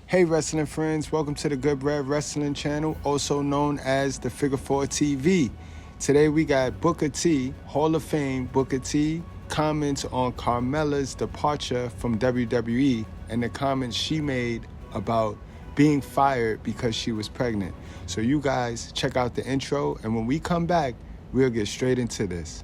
Hey wrestling friends, welcome to the Goodbread Wrestling channel, also known as the Figure 4 TV. Today we got Booker T, Hall of Fame Booker T, comments on Carmella's departure from WWE and the comments she made about being fired because she was pregnant. So you guys check out the intro, and when we come back, we'll get straight into this.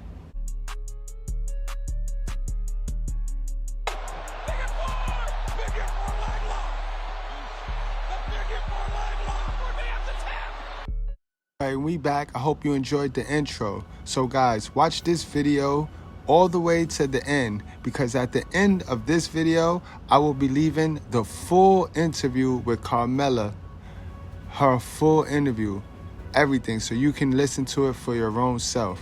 All right, we back. I hope you enjoyed the intro. So guys, watch this video all the way to the end, because at the end of this video, I will be leaving the full interview with Carmella, her full interview, everything, so you can listen to it for your own self.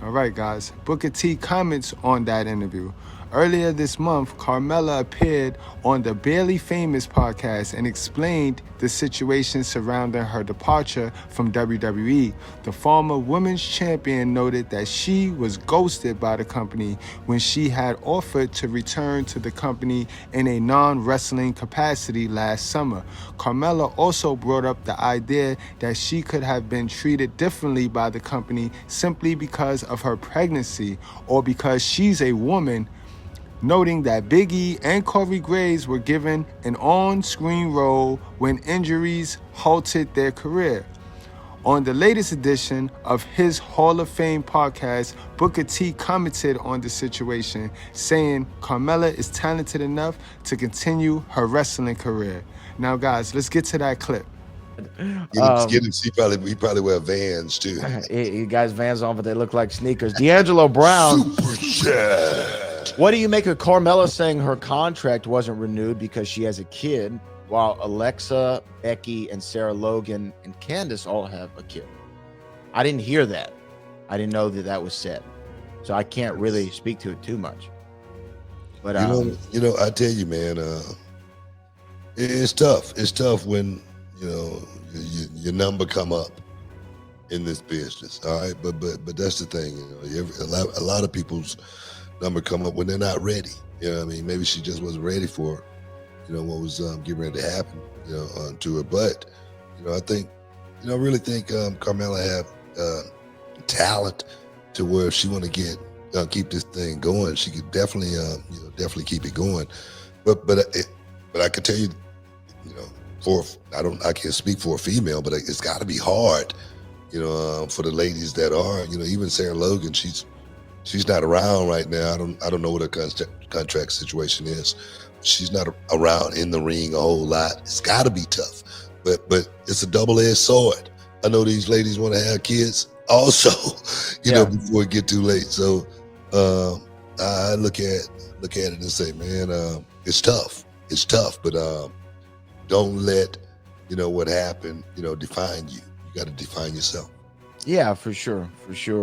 All right, guys, Booker T comments on that interview. Earlier this month, Carmella appeared on the Barely Famous podcast and explained the situation surrounding her departure from WWE. The former women's champion noted that she was ghosted by the company when she had offered to return to the company in a non-wrestling capacity last summer. Carmella also brought up the idea that she could have been treated differently by the company simply because of her pregnancy or because she's a woman, noting that Big E and Corey Graves were given an on-screen role when injuries halted their career. On the latest edition of his Hall of Fame podcast, Booker T commented on the situation, saying Carmella is talented enough to continue her wrestling career. Now, guys, let's get to that clip. Get him. He probably wear Vans too. He guys Vans on, but they look like sneakers. D'Angelo Brown. Super Chat. What do you make of Carmella saying her contract wasn't renewed because she has a kid, while Alexa, Becky, and Sarah Logan and Candice all have a kid? I didn't hear that. I didn't know that that was said, so I can't really speak to it too much. But you know, I tell you, man, it's tough. It's tough when your number come up in this business. All right, but that's the thing. A lot of people's number come up when they're not ready. You know what I mean? Maybe she just wasn't ready for, what was getting ready to happen, to her. But, I really think Carmella have talent to where if she want to keep this thing going, she could definitely, definitely keep it going. But I can tell you, I can't speak for a female, but it's got to be hard, for the ladies that are, even Sarah Logan, she's not around right now. I don't know what her contract situation is. She's not around in the ring a whole lot. It's got to be tough, but it's a double-edged sword. I know these ladies want to have kids also, before it get too late. So I look at it and say, man, it's tough. It's tough, but don't let what happened define you. You got to define yourself. yeah, for sure.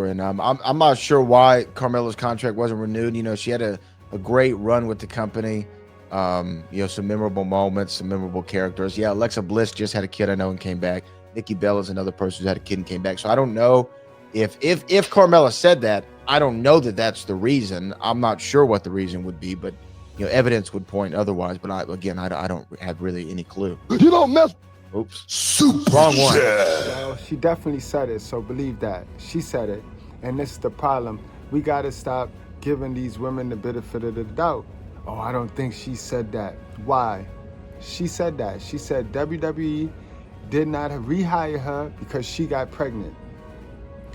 And I'm not sure why Carmella's contract wasn't renewed. She had a great run with the company. Some memorable moments, some memorable characters. Yeah, Alexa Bliss just had a kid, I know, and came back. Nikki Bella is another person who had a kid and came back. So I don't know if Carmella said that. I don't know that that's the reason. I'm not sure what the reason would be, but evidence would point otherwise. But I don't have really any clue. You don't mess. Oops. Super Wrong one. Well, she definitely said it, so believe that. She said it, and this is the problem. We got to stop giving these women the benefit of the doubt. Oh, I don't think she said that. Why? She said that. She said WWE did not rehire her because she got pregnant.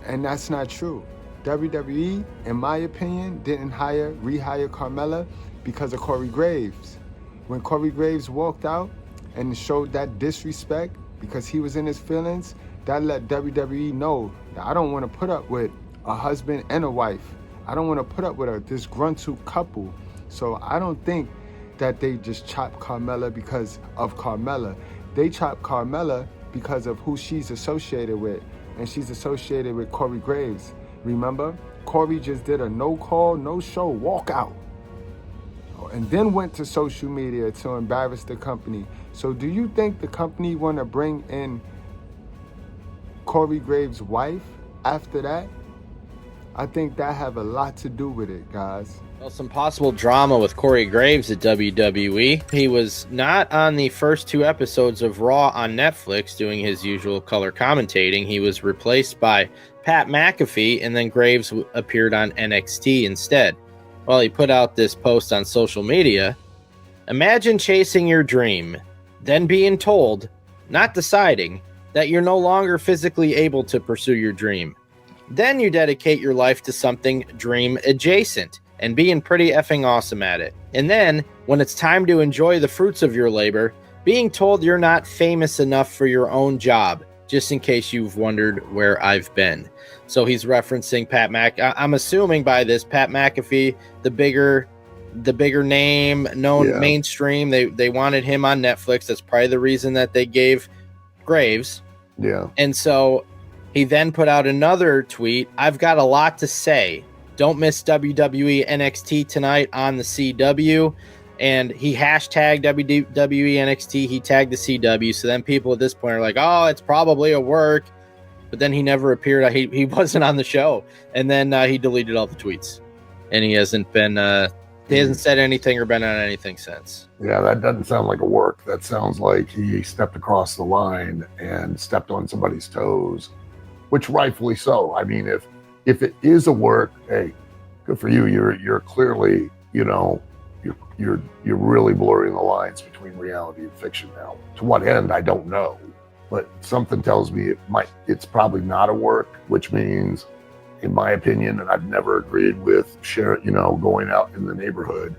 And that's not true. WWE, in my opinion, didn't rehire Carmella because of Corey Graves. When Corey Graves walked out and showed that disrespect because he was in his feelings, that let WWE know that I don't want to put up with a husband and a wife. I don't want to put up with a disgruntled couple. So I don't think that they just chopped Carmella because of Carmella. They chopped Carmella because of who she's associated with. And she's associated with Corey Graves. Remember? Corey just did a no-call, no-show walkout. And then went to social media to embarrass the company. So do you think the company want to bring in Corey Graves' wife after that? I think that have a lot to do with it, guys. Well, some possible drama with Corey Graves at WWE. He was not on the first 2 episodes of Raw on Netflix doing his usual color commentating. He was replaced by Pat McAfee, and then Graves appeared on NXT instead. Well, he put out this post on social media. Imagine chasing your dream, then being told, not deciding, that you're no longer physically able to pursue your dream. Then you dedicate your life to something dream adjacent and being pretty effing awesome at it. And then, when it's time to enjoy the fruits of your labor, being told you're not famous enough for your own job, just in case you've wondered where I've been. So he's referencing I'm assuming by this, Pat McAfee, the bigger name, known mainstream. They wanted him on Netflix. That's probably the reason that they gave Graves. Yeah. And so he then put out another tweet. I've got a lot to say. Don't miss WWE NXT tonight on the CW. And he hashtagged WWE NXT. He tagged the CW. So then people at this point are like, oh, it's probably a work. But then he never appeared. He wasn't on the show. And then he deleted all the tweets. And he hasn't been... he hasn't said anything or been on anything since. Yeah, that doesn't sound like a work. That sounds like he stepped across the line and stepped on somebody's toes, which rightfully so. I mean, if it is a work, hey, good for you. You're clearly, you're really blurring the lines between reality and fiction now. To what end, I don't know, but something tells me it's probably not a work, which means, in my opinion, and I've never agreed with going out in the neighborhood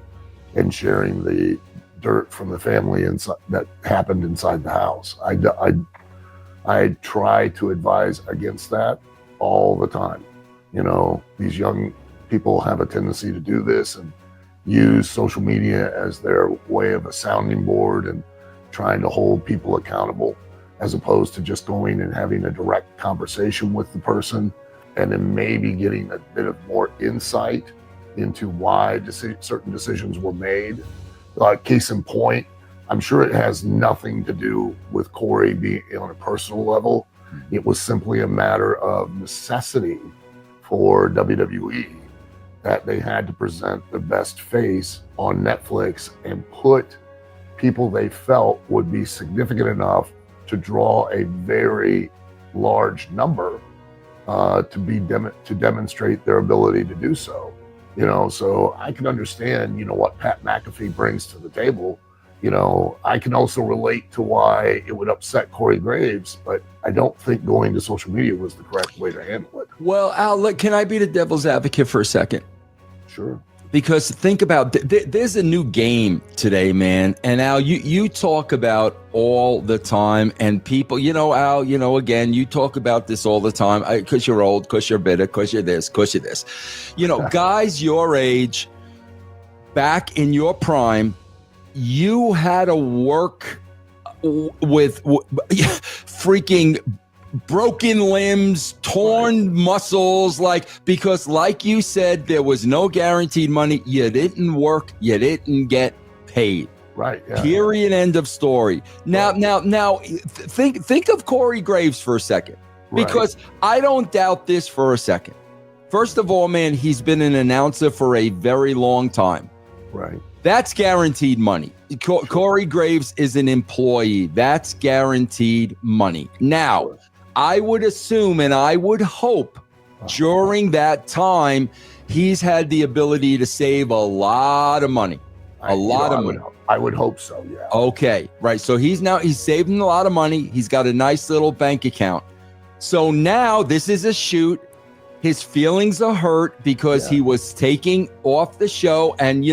and sharing the dirt from the family inside that happened inside the house. I try to advise against that all the time. These young people have a tendency to do this and use social media as their way of a sounding board and trying to hold people accountable, as opposed to just going and having a direct conversation with the person, and then maybe getting a bit of more insight into why certain decisions were made. Case in point, I'm sure it has nothing to do with Corey being on a personal level. It was simply a matter of necessity for WWE that they had to present the best face on Netflix and put people they felt would be significant enough to draw a very large number to demonstrate their ability to do so. So I can understand, what Pat McAfee brings to the table. I can also relate to why it would upset Corey Graves, but I don't think going to social media was the correct way to handle it. Well, Al, look, can I be the devil's advocate for a second? Sure. Because think about, there's a new game today, man. And Al, you talk about all the time, and people, Al, again, you talk about this all the time because you're old, because you're bitter, because you're this, because you're this. Guys your age, back in your prime, you had to work with freaking broken limbs, torn muscles, because like you said, there was no guaranteed money. You didn't work, you didn't get paid. Right. Yeah. Period. End of story. Now, think of Corey Graves for a second, because I don't doubt this for a second. First of all, man, he's been an announcer for a very long time. Right. That's guaranteed money. Corey Graves is an employee. That's guaranteed money. Now, I would assume and I would hope during that time, he's had the ability to save a lot of money. A lot of money. I would hope so, yeah. Okay, right. So he's saving a lot of money. He's got a nice little bank account. So now this is a shoot. His feelings are hurt because he was taking off the show. And,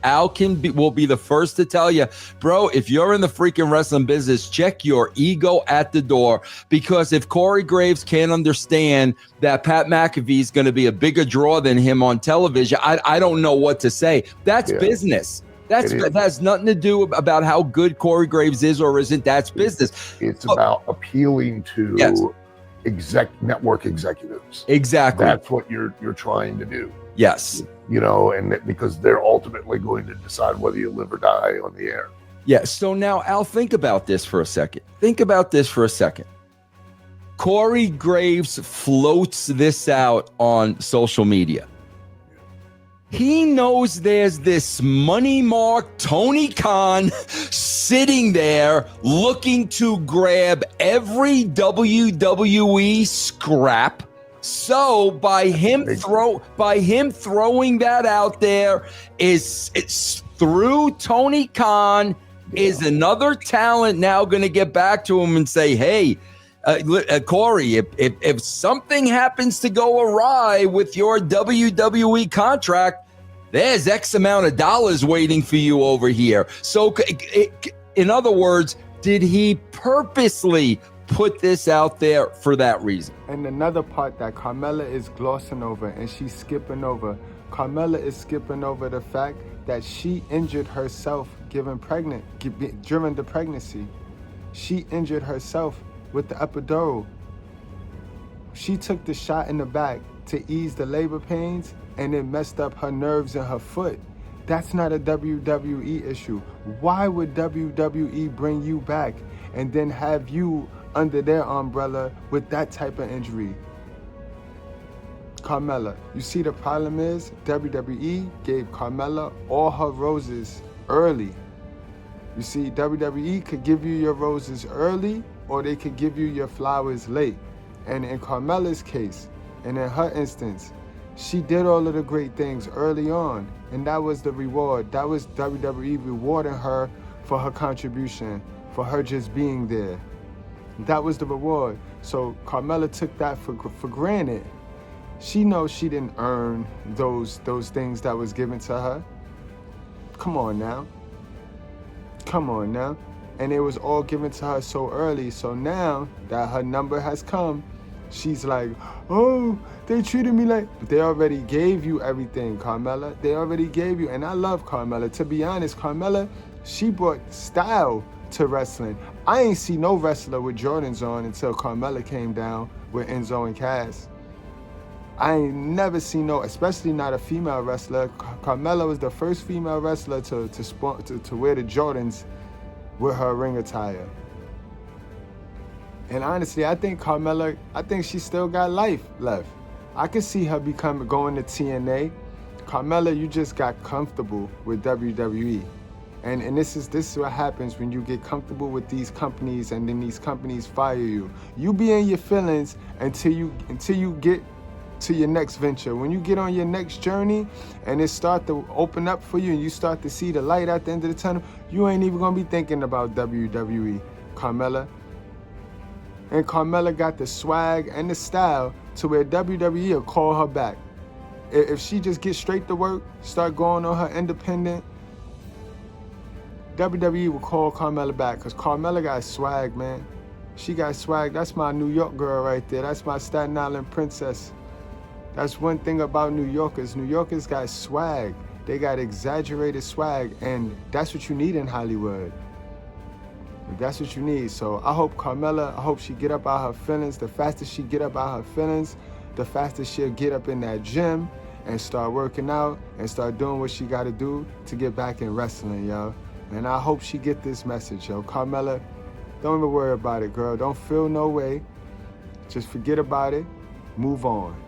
Al will be the first to tell you, bro, if you're in the freaking wrestling business, check your ego at the door. Because if Corey Graves can't understand that Pat McAfee is going to be a bigger draw than him on television, I don't know what to say. That's business. That has nothing to do about how good Corey Graves is or isn't. That's business. It's about appealing to network executives. Exactly. That's what you're trying to do. Yes. And because they're ultimately going to decide whether you live or die on the air. Yeah. So now, Al, think about this for a second. Corey Graves floats this out on social media. He knows there's this money mark Tony Khan sitting there looking to grab every WWE scrap. So by him throwing that out there it's through Tony Khan. Is another talent now going to get back to him and say, hey, Corey, if something happens to go awry with your WWE contract, there's X amount of dollars waiting for you over here. So in other words, did he purposely put this out there for that reason? And another part that Carmella is glossing over and she's skipping over. Carmella is skipping over the fact that she injured herself during the pregnancy. She injured herself with the epidural. She took the shot in the back to ease the labor pains, and it messed up her nerves in her foot. That's not a WWE issue. Why would WWE bring you back and then have you under their umbrella with that type of injury? Carmella, you see the problem is WWE gave Carmella all her roses early. You see, WWE could give you your roses early or they could give you your flowers late. And in Carmella's case, and in her instance, she did all of the great things early on, and that was the reward. That was WWE rewarding her for her contribution, for her just being there. That was the reward. So Carmella took that for granted. She knows she didn't earn those things that was given to her. Come on now. Come on now. And it was all given to her so early. So now that her number has come, she's like, oh, they treated me like... But they already gave you everything, Carmella. They already gave you. And I love Carmella. To be honest, Carmella, she brought style to wrestling. I ain't see no wrestler with Jordans on until Carmella came down with Enzo and Cass. I ain't never seen no, especially not a female wrestler. Carmella was the first female wrestler to wear the Jordans with her ring attire. And honestly, I think Carmella, she still got life left. I could see her going to TNA. Carmella, you just got comfortable with WWE. And this is what happens when you get comfortable with these companies and then these companies fire you. You be in your feelings until you get to your next venture. When you get on your next journey and it start to open up for you and you start to see the light at the end of the tunnel, you ain't even gonna be thinking about WWE, Carmella. And Carmella got the swag and the style to where WWE will call her back. If she just gets straight to work, start going on her independent, WWE will call Carmella back because Carmella got swag, man. She got swag. That's my New York girl right there. That's my Staten Island princess. That's one thing about New Yorkers. New Yorkers got swag. They got exaggerated swag, and that's what you need in Hollywood. That's what you need. So I hope Carmella, she get up out her feelings. The faster she get up out her feelings, the faster she'll get up in that gym and start working out and start doing what she got to do to get back in wrestling, yo. And I hope she get this message, yo. Carmella, don't even worry about it, girl. Don't feel no way. Just forget about it. Move on.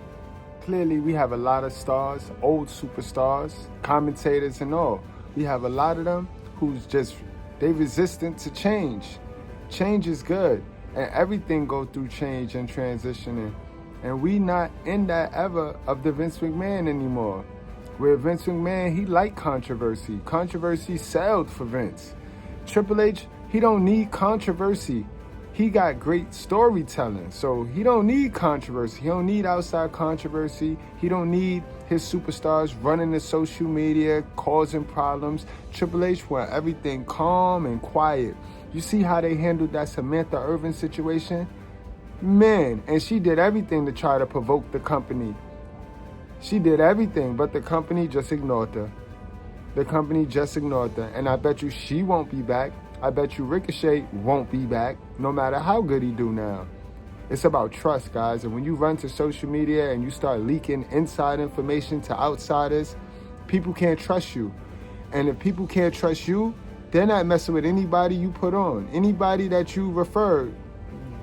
Clearly, we have a lot of stars, old superstars, commentators and all. We have a lot of them who's they resistant to change. Change is good. And everything go through change and transitioning. And we not in that era of the Vince McMahon anymore. Where Vince McMahon, he liked controversy. Controversy sold for Vince. Triple H, he don't need controversy. He got great storytelling, so he don't need controversy. He don't need outside controversy. He don't need his superstars running the social media, causing problems. Triple H want everything calm and quiet. You see how they handled that Samantha Irvin situation? Man, and she did everything to try to provoke the company. She did everything, but the company just ignored her. The company just ignored her, and I bet you she won't be back. I bet you Ricochet won't be back, no matter how good he do now. It's about trust, guys, and when you run to social media and you start leaking inside information to outsiders, people can't trust you. And if people can't trust you, they're not messing with anybody you put on. Anybody that you refer,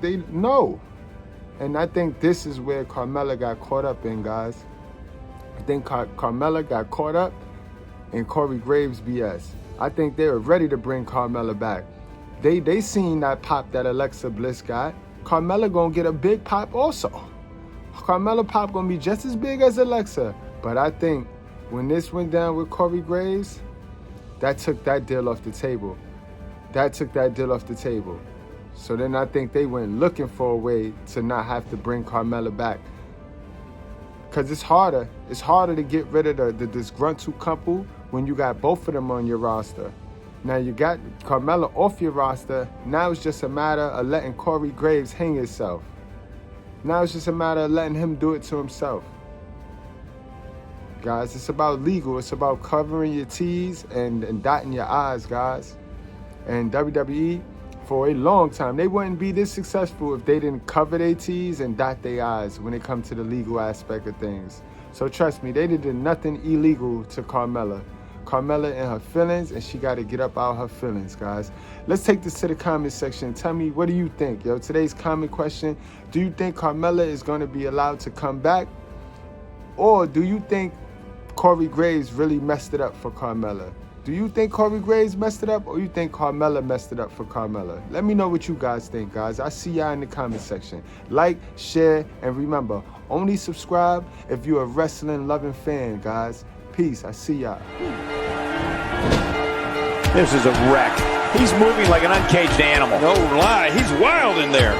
they know. And I think this is where Carmella got caught up in, guys. I think Carmella got caught up in Corey Graves' BS. I think they were ready to bring Carmella back. They seen that pop that Alexa Bliss got. Carmella gonna get a big pop also. Carmella pop gonna be just as big as Alexa. But I think when this went down with Corey Graves, that took that deal off the table. So then I think they went looking for a way to not have to bring Carmella back. Because it's harder to get rid of the disgruntled couple when you got both of them on your roster. Now you got Carmella off your roster. Now it's just a matter of letting Corey Graves hang himself. Now it's just a matter of letting him do it to himself. Guys, it's about legal. It's about covering your T's and dotting your I's, guys. And WWE, for a long time, they wouldn't be this successful if they didn't cover their T's and dot their I's when it comes to the legal aspect of things. So trust me, they did nothing illegal to Carmella. Carmella in her feelings, and she got to get up out her feelings, guys. Let's take this to the comment section. Tell me, what do you think? Yo, today's comment question, do you think Carmella is going to be allowed to come back? Or do you think Corey Graves really messed it up for Carmella? Do you think Corey Graves messed it up, or you think Carmella messed it up for Carmella? Let me know what you guys think, guys. I see y'all in the comment section. Like, share, and remember, only subscribe if you're a wrestling-loving fan, guys. Peace. I see y'all. This is a wreck. He's moving like an uncaged animal. No lie, he's wild in there.